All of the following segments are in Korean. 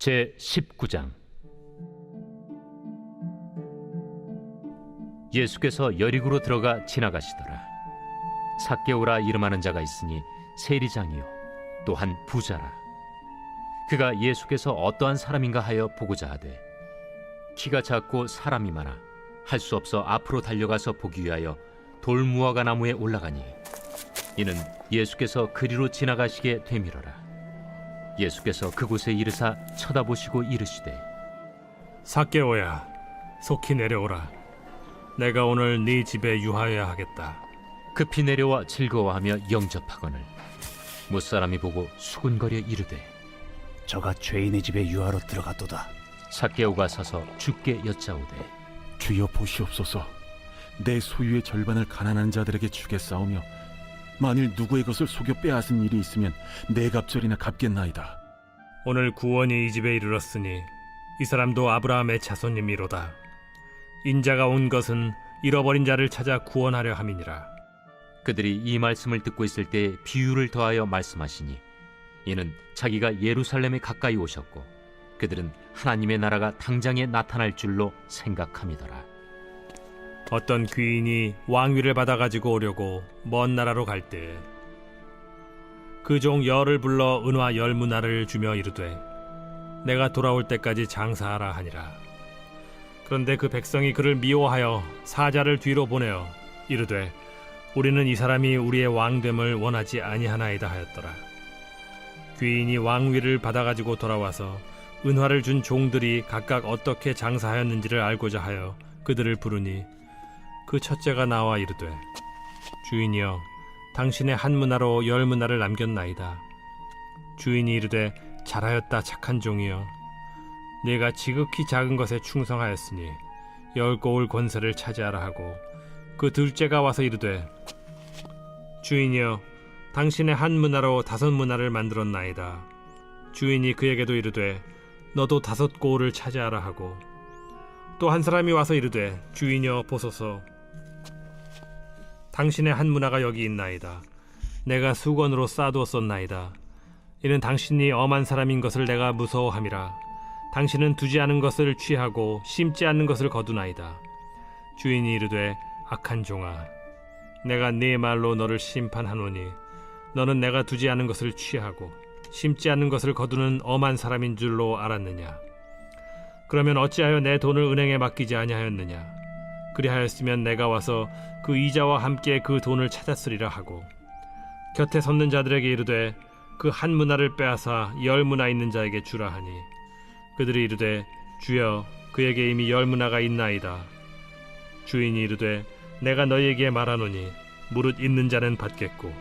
제19장. 예수께서 여리고로 들어가 지나가시더라. 삭개오라 이름하는 자가 있으니 세리장이요 또한 부자라. 그가 예수께서 어떠한 사람인가 하여 보고자 하되 키가 작고 사람이 많아 할 수 없어 앞으로 달려가서 보기 위하여 돌무화과 나무에 올라가니 이는 예수께서 그리로 지나가시게 되밀어라. 예수께서 그곳에 이르사 쳐다보시고 이르시되 삭개오야, 속히 내려오라. 내가 오늘 네 집에 유하여야 하겠다. 급히 내려와 즐거워하며 영접하거늘 무사람이 보고 수군거려 이르되 저가 죄인의 집에 유하러 들어갔도다. 삭개오가 서서 주께 여짜오되 주여 보시옵소서. 내 소유의 절반을 가난한 자들에게 주겠사오며 만일 누구의 것을 속여 빼앗은 일이 있으면 네 갑절이나 갚겠나이다. 오늘 구원이 이 집에 이르렀으니 이 사람도 아브라함의 자손님이로다. 인자가 온 것은 잃어버린 자를 찾아 구원하려 함이니라. 그들이 이 말씀을 듣고 있을 때 비유를 더하여 말씀하시니 이는 자기가 예루살렘에 가까이 오셨고 그들은 하나님의 나라가 당장에 나타날 줄로 생각함이더라. 어떤 귀인이 왕위를 받아가지고 오려고 먼 나라로 갈 때 그 종 열을 불러 은화 10문화를 주며 이르되 내가 돌아올 때까지 장사하라 하니라. 그런데 그 백성이 그를 미워하여 사자를 뒤로 보내어 이르되 우리는 이 사람이 우리의 왕됨을 원하지 아니하나이다 하였더라. 귀인이 왕위를 받아가지고 돌아와서 은화를 준 종들이 각각 어떻게 장사하였는지를 알고자 하여 그들을 부르니 그 첫째가 나와 이르되 주인이여, 당신의 한 문화로 10문화를 남겼나이다. 주인이 이르되 잘하였다 착한 종이여, 네가 지극히 작은 것에 충성하였으니 10고을 권세를 차지하라 하고 그 둘째가 와서 이르되 주인이여, 당신의 한 문화로 5문화를 만들었나이다. 주인이 그에게도 이르되 너도 5고을을 차지하라 하고 또 한 사람이 와서 이르되 주인이여 보소서, 당신의 한 문화가 여기 있나이다. 내가 수건으로 싸두었었나이다. 이는 당신이 엄한 사람인 것을 내가 무서워함이라. 당신은 두지 않은 것을 취하고 심지 않는 것을 거두나이다. 주인이 이르되 악한 종아, 내가 네 말로 너를 심판하노니 너는 내가 두지 않은 것을 취하고 심지 않는 것을 거두는 엄한 사람인 줄로 알았느냐? 그러면 어찌하여 내 돈을 은행에 맡기지 아니하였느냐? 그리하였으면 내가 와서 그 이자와 함께 그 돈을 찾았으리라 하고 곁에 섰는 자들에게 이르되 그 한 문화를 빼앗아 10문화 있는 자에게 주라 하니 그들이 이르되 주여, 그에게 이미 10문화가 있나이다. 주인이 이르되 내가 너희에게 말하노니 무릇 있는 자는 받겠고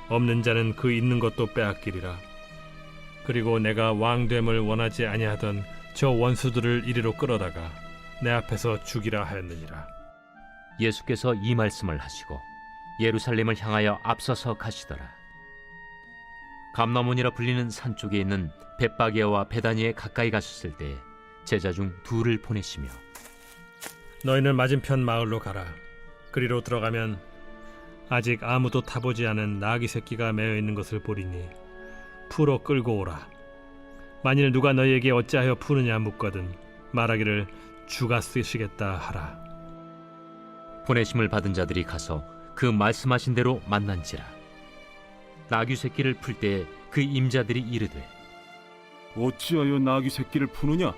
없는 자는 그 있는 것도 빼앗기리라. 그리고 내가 왕됨을 원하지 아니하던 저 원수들을 이리로 끌어다가 내 앞에서 죽이라 하였느니라. 예수께서 이 말씀을 하시고 예루살렘을 향하여 앞서서 가시더라. 감나몬이라 불리는 산 쪽에 있는 벳바게와 베다니에 가까이 가셨을 때 제자 중 둘을 보내시며 너희는 맞은편 마을로 가라. 그리로 들어가면 아직 아무도 타보지 않은 나귀 새끼가 매어 있는 것을 보리니 풀어 끌고 오라. 만일 누가 너희에게 어찌하여 푸느냐 묻거든 말하기를 주가 쓰시겠다 하라. 보내심을 받은 자들이 가서 그 말씀하신 대로 만난지라. 나귀 새끼를 풀 때 그 임자들이 이르되 어찌하여 나귀 새끼를 푸느냐?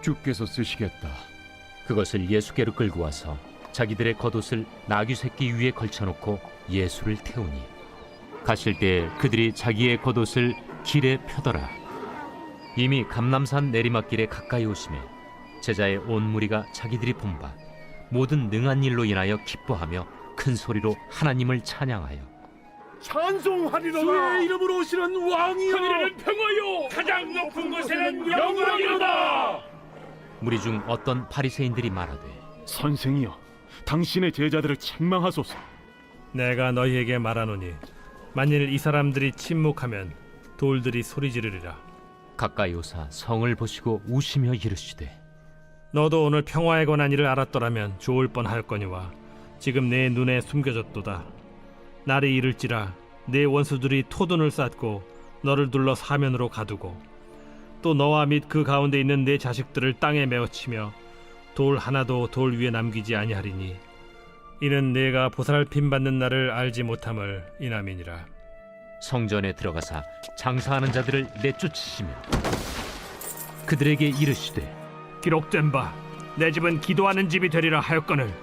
주께서 쓰시겠다. 그것을 예수께로 끌고 와서 자기들의 겉옷을 나귀 새끼 위에 걸쳐놓고 예수를 태우니 가실 때 그들이 자기의 겉옷을 길에 펴더라. 이미 감람산 내리막길에 가까이 오심에 제자의 온 무리가 자기들이 본 바 모든 능한 일로 인하여 기뻐하며 큰 소리로 하나님을 찬양하여 찬송하리로다. 주의 이름으로 오시는 왕이여, 하늘에는 평화요, 가장 높은 곳에는 영광이로다. 무리 중 어떤 바리새인들이 말하되 선생이여, 당신의 제자들을 책망하소서. 내가 너희에게 말하노니 만일 이 사람들이 침묵하면 돌들이 소리 지르리라. 가까이 오사 성을 보시고 우시며 이르시되 너도 오늘 평화에 관한 일을 알았더라면 좋을 뻔하였거니와 지금 내 눈에 숨겨졌도다. 날이 이를지라 내 원수들이 토둔을 쌓고 너를 둘러 사면으로 가두고 또 너와 및 그 가운데 있는 내 자식들을 땅에 메어치며 돌 하나도 돌 위에 남기지 아니하리니 이는 내가 보살핌 받는 날을 알지 못함을 인함이니라. 성전에 들어가사 장사하는 자들을 내쫓으시며 그들에게 이르시되 기록된 바 내 집은 기도하는 집이 되리라 하였거늘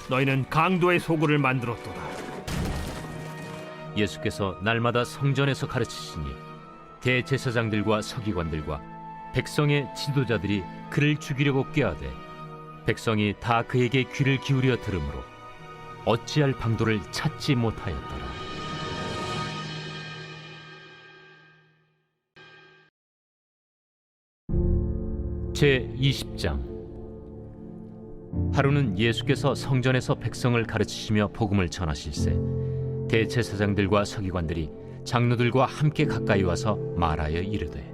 너희는 강도의 소굴을 만들었도다. 예수께서 날마다 성전에서 가르치시니 대제사장들과 서기관들과 백성의 지도자들이 그를 죽이려고 꾀하되 백성이 다 그에게 귀를 기울여 들으므로 어찌할 방도를 찾지 못하였더라. 제20장. 하루는 예수께서 성전에서 백성을 가르치시며 복음을 전하실세 대제사장들과 서기관들이 장로들과 함께 가까이 와서 말하여 이르되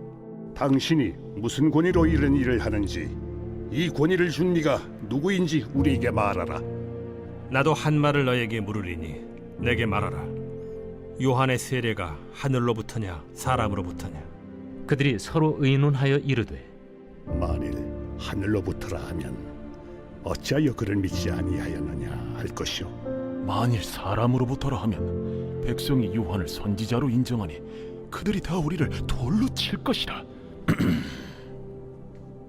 당신이 무슨 권위로 이런 일을 하는지 이 권위를 준 네가 누구인지 우리에게 말하라. 나도 한 말을 너에게 물으리니 내게 말하라. 요한의 세례가 하늘로부터냐 사람으로부터냐? 그들이 서로 의논하여 이르되 만일 하늘로부터라 하면 어찌하여 그를 믿지 아니하였느냐 할 것이요, 만일 사람으로부터라 하면 백성이 요한을 선지자로 인정하니 그들이 다 우리를 돌로 칠 것이라.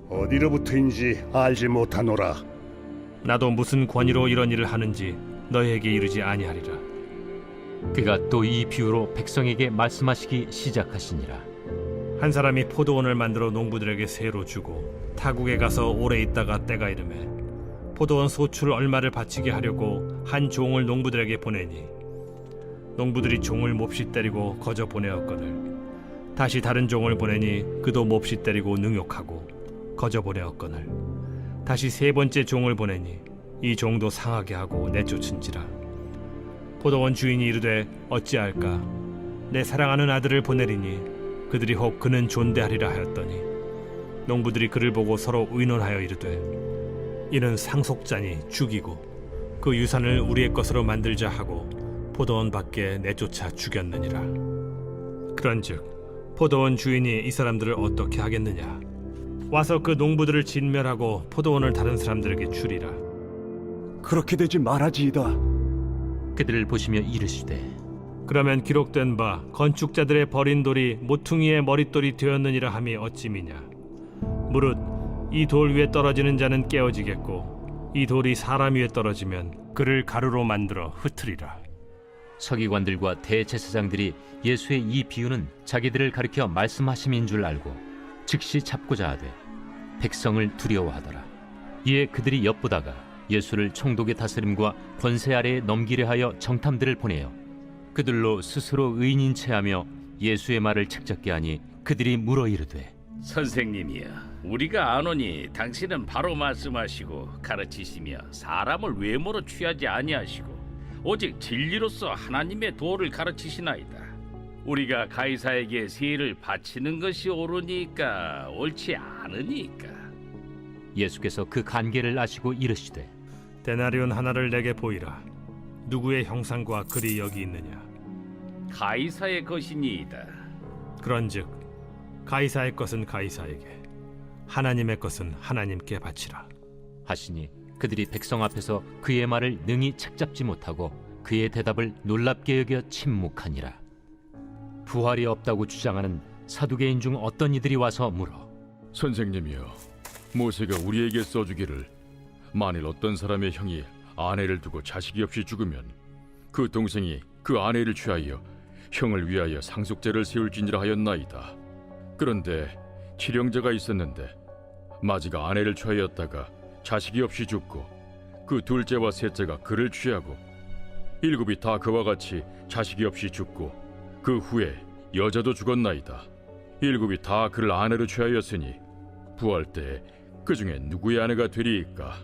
어디로부터인지 알지 못하노라. 나도 무슨 권위로 이런 일을 하는지 너희에게 이르지 아니하리라. 그가 또 이 비유로 백성에게 말씀하시기 시작하시니라. 한 사람이 포도원을 만들어 농부들에게 세로 주고 타국에 가서 오래 있다가 때가 이르매 포도원 소출 얼마를 바치게 하려고 한 종을 농부들에게 보내니 농부들이 종을 몹시 때리고 거저 보내었거늘 다시 다른 종을 보내니 그도 몹시 때리고 능욕하고 거저 보내었거늘 다시 세 번째 종을 보내니 이 종도 상하게 하고 내쫓은지라. 포도원 주인이 이르되 어찌할까? 내 사랑하는 아들을 보내리니 그들이 혹 그는 존대하리라 하였더니 농부들이 그를 보고 서로 의논하여 이르되 이는 상속자니 죽이고 그 유산을 우리의 것으로 만들자 하고 포도원 밖에 내쫓아 죽였느니라. 그런즉 포도원 주인이 이 사람들을 어떻게 하겠느냐? 와서 그 농부들을 진멸하고 포도원을 다른 사람들에게 주리라. 그렇게 되지 말아지이다. 그들을 보시며 이르시되 그러면 기록된 바 건축자들의 버린 돌이 모퉁이의 머릿돌이 되었느니라 함이 어찌미냐? 무릇 이 돌 위에 떨어지는 자는 깨어지겠고 이 돌이 사람 위에 떨어지면 그를 가루로 만들어 흩으리라. 서기관들과 대제사장들이 예수의 이 비유는 자기들을 가리켜 말씀하심인 줄 알고 즉시 잡고자 하되 백성을 두려워하더라. 이에 그들이 엿보다가 예수를 총독의 다스림과 권세 아래에 넘기려 하여 정탐들을 보내어 그들로 스스로 의인인 체하며 예수의 말을 책잡게 하니 그들이 물어 이르되 선생님이여, 우리가 아노니 당신은 바로 말씀하시고 가르치시며 사람을 외모로 취하지 아니하시고 오직 진리로서 하나님의 도를 가르치시나이다. 우리가 가이사에게 세를 바치는 것이 옳으니까 옳지 않으니까. 예수께서 그 간계를 아시고 이르시되 데나리온 하나를 내게 보이라. 누구의 형상과 글이 여기 있느냐? 가이사의 것이니이다. 그런즉 가이사의 것은 가이사에게, 하나님의 것은 하나님께 바치라. 하시니 그들이 백성 앞에서 그의 말을 능히 책잡지 못하고 그의 대답을 놀랍게 여겨 침묵하니라. 부활이 없다고 주장하는 사두개인 중 어떤 이들이 와서 물어 선생님이여, 모세가 우리에게 써주기를 만일 어떤 사람의 형이 아내를 두고 자식이 없이 죽으면 그 동생이 그 아내를 취하여 형을 위하여 상속제를 세울지니라 하였나이다. 그런데 칠형제가 있었는데 마지가 아내를 취하였다가 자식이 없이 죽고 그 둘째와 셋째가 그를 취하고 일곱이 다 그와 같이 자식이 없이 죽고 그 후에 여자도 죽었나이다. 일곱이 다 그를 아내로 취하였으니 부활 때에 그 중에 누구의 아내가 되리이까?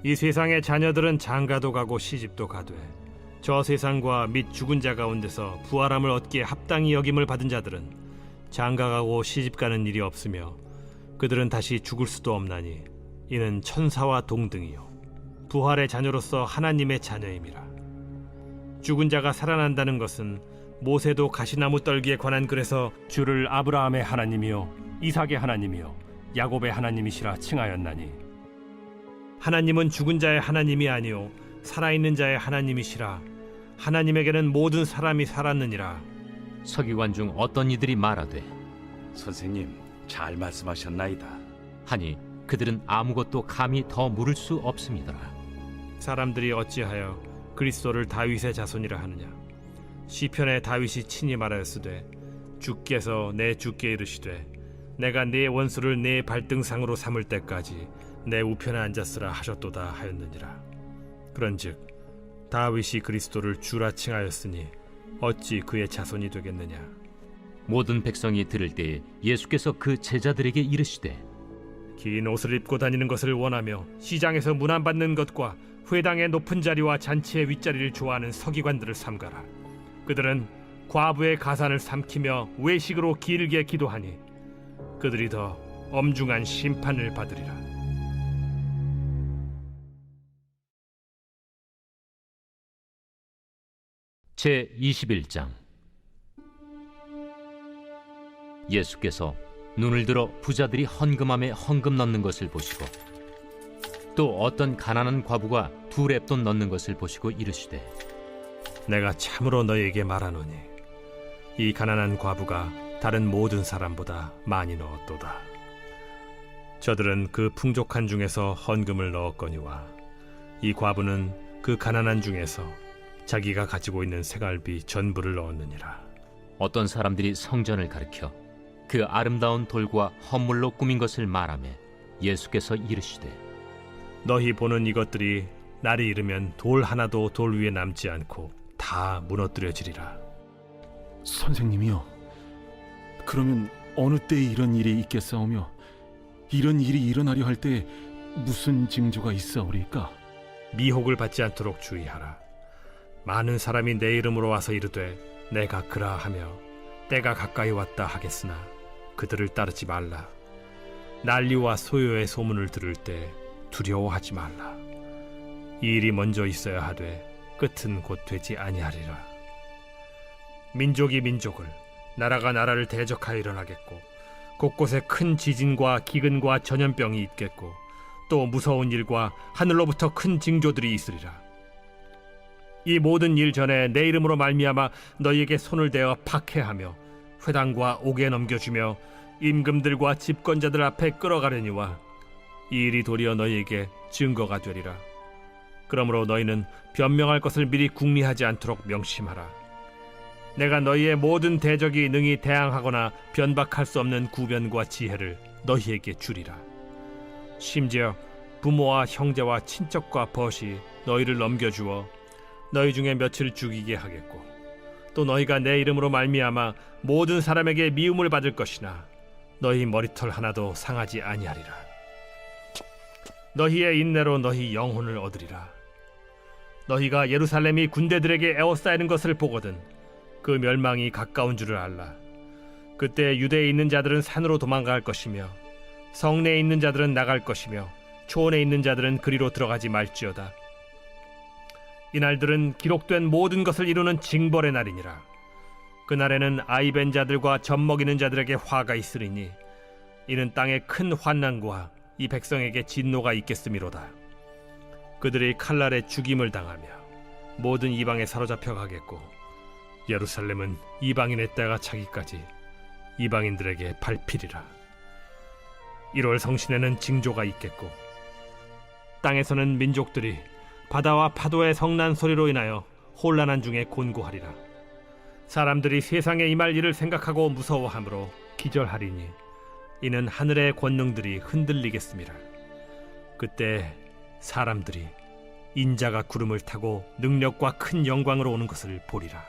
이 세상의 자녀들은 장가도 가고 시집도 가되 저 세상과 및 죽은 자 가운데서 부활함을 얻기에 합당히 여김을 받은 자들은 장가가고 시집가는 일이 없으며 그들은 다시 죽을 수도 없나니 이는 천사와 동등이요 부활의 자녀로서 하나님의 자녀임이라. 죽은 자가 살아난다는 것은 모세도 가시나무 떨기에 관한 글에서 주를 아브라함의 하나님이요 이삭의 하나님이요 야곱의 하나님이시라 칭하였나니 하나님은 죽은 자의 하나님이 아니요 살아있는 자의 하나님이시라. 하나님에게는 모든 사람이 살았느니라. 서기관 중 어떤 이들이 말하되 선생님, 잘 말씀하셨나이다. 하니 그들은 아무것도 감히 더 물을 수 없음이더라. 사람들이 어찌하여 그리스도를 다윗의 자손이라 하느냐. 시편에 다윗이 친히 말하였으되 주께서 내 주께 이르시되 내가 네 원수를 네 발등상으로 삼을 때까지 내 우편에 앉았으라 하셨도다 하였느니라. 그런즉 다윗이 그리스도를 주라 칭하였으니 어찌 그의 자손이 되겠느냐. 모든 백성이 들을 때에 예수께서 그 제자들에게 이르시되 긴 옷을 입고 다니는 것을 원하며 시장에서 문안받는 것과 회당의 높은 자리와 잔치의 윗자리를 좋아하는 서기관들을 삼가라. 그들은 과부의 가산을 삼키며 외식으로 길게 기도하니 그들이 더 엄중한 심판을 받으리라. 제 21장. 예수께서 눈을 들어 부자들이 헌금함에 헌금 넣는 것을 보시고 또 어떤 가난한 과부가 2렙돈 넣는 것을 보시고 이르시되 내가 참으로 너희에게 말하노니 이 가난한 과부가 다른 모든 사람보다 많이 넣었도다. 저들은 그 풍족한 중에서 헌금을 넣었거니와 이 과부는 그 가난한 중에서 자기가 가지고 있는 생활비 전부를 넣었느니라. 어떤 사람들이 성전을 가리켜 그 아름다운 돌과 헌물로 꾸민 것을 말하며 예수께서 이르시되 너희 보는 이것들이 날이 이르면 돌 하나도 돌 위에 남지 않고 다 무너뜨려지리라. 선생님이요, 그러면 어느 때에 이런 일이 있겠사오며 이런 일이 일어나려 할 때 무슨 징조가 있사오리까? 미혹을 받지 않도록 주의하라. 많은 사람이 내 이름으로 와서 이르되 내가 그라하며 때가 가까이 왔다 하겠으나 그들을 따르지 말라. 난리와 소요의 소문을 들을 때 두려워하지 말라. 이 일이 먼저 있어야 하되 끝은 곧 되지 아니하리라. 민족이 민족을, 나라가 나라를 대적하여 일어나겠고 곳곳에 큰 지진과 기근과 전염병이 있겠고 또 무서운 일과 하늘로부터 큰 징조들이 있으리라. 이 모든 일 전에 내 이름으로 말미암아 너희에게 손을 대어 박해하며 회당과 옥에 넘겨주며 임금들과 집권자들 앞에 끌어가려니와 이 일이 도리어 너희에게 증거가 되리라. 그러므로 너희는 변명할 것을 미리 궁리하지 않도록 명심하라. 내가 너희의 모든 대적이 능히 대항하거나 변박할 수 없는 구변과 지혜를 너희에게 주리라. 심지어 부모와 형제와 친척과 벗이 너희를 넘겨주어 너희 중에 며칠 죽이게 하겠고 또 너희가 내 이름으로 말미암아 모든 사람에게 미움을 받을 것이나 너희 머리털 하나도 상하지 아니하리라. 너희의 인내로 너희 영혼을 얻으리라. 너희가 예루살렘이 군대들에게 에워싸이는 것을 보거든 그 멸망이 가까운 줄을 알라. 그때 유대에 있는 자들은 산으로 도망갈 것이며 성내에 있는 자들은 나갈 것이며 초원에 있는 자들은 그리로 들어가지 말지어다. 이날들은 기록된 모든 것을 이루는 징벌의 날이니라. 그날에는 아이벤 자들과 젖먹이는 자들에게 화가 있으리니 이는 땅에 큰 환난과 이 백성에게 진노가 있겠음이로다. 그들이 칼날에 죽임을 당하며 모든 이방에 사로잡혀 가겠고 예루살렘은 이방인의 때가 차기까지 이방인들에게 밟히리라. 1월 성신에는 징조가 있겠고 땅에서는 민족들이 바다와 파도의 성난 소리로 인하여 혼란한 중에 곤고하리라. 사람들이 세상에 임할 일을 생각하고 무서워하므로 기절하리니 이는 하늘의 권능들이 흔들리겠음이라. 그때 사람들이 인자가 구름을 타고 능력과 큰 영광으로 오는 것을 보리라.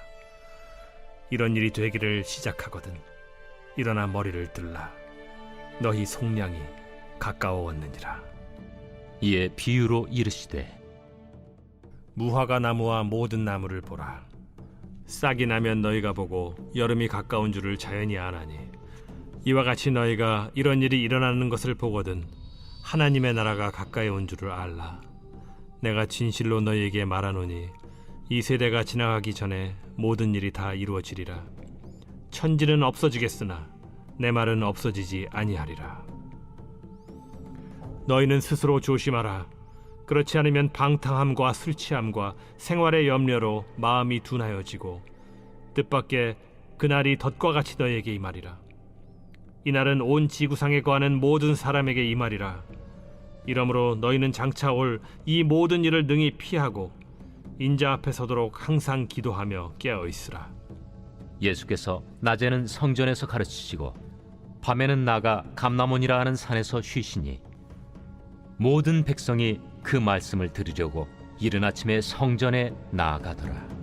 이런 일이 되기를 시작하거든 일어나 머리를 들라. 너희 속량이 가까워왔느니라. 이에 비유로 이르시되 무화과 나무와 모든 나무를 보라. 싹이 나면 너희가 보고 여름이 가까운 줄을 자연히 아나니 이와 같이 너희가 이런 일이 일어나는 것을 보거든 하나님의 나라가 가까이 온 줄을 알라. 내가 진실로 너희에게 말하노니 이 세대가 지나가기 전에 모든 일이 다 이루어지리라. 천지는 없어지겠으나 내 말은 없어지지 아니하리라. 너희는 스스로 조심하라. 그렇지 않으면 방탕함과 술 취함과 생활의 염려로 마음이 둔하여지고 뜻밖의 그날이 덫과 같이 너희에게 임하리라. 이날은 온 지구상에 거하는 모든 사람에게 임하리라. 이러므로 너희는 장차 올 이 모든 일을 능히 피하고 인자 앞에 서도록 항상 기도하며 깨어 있으라. 예수께서 낮에는 성전에서 가르치시고 밤에는 나가 감람원이라 하는 산에서 쉬시니 모든 백성이 그 말씀을 들으려고 이른 아침에 성전에 나아가더라.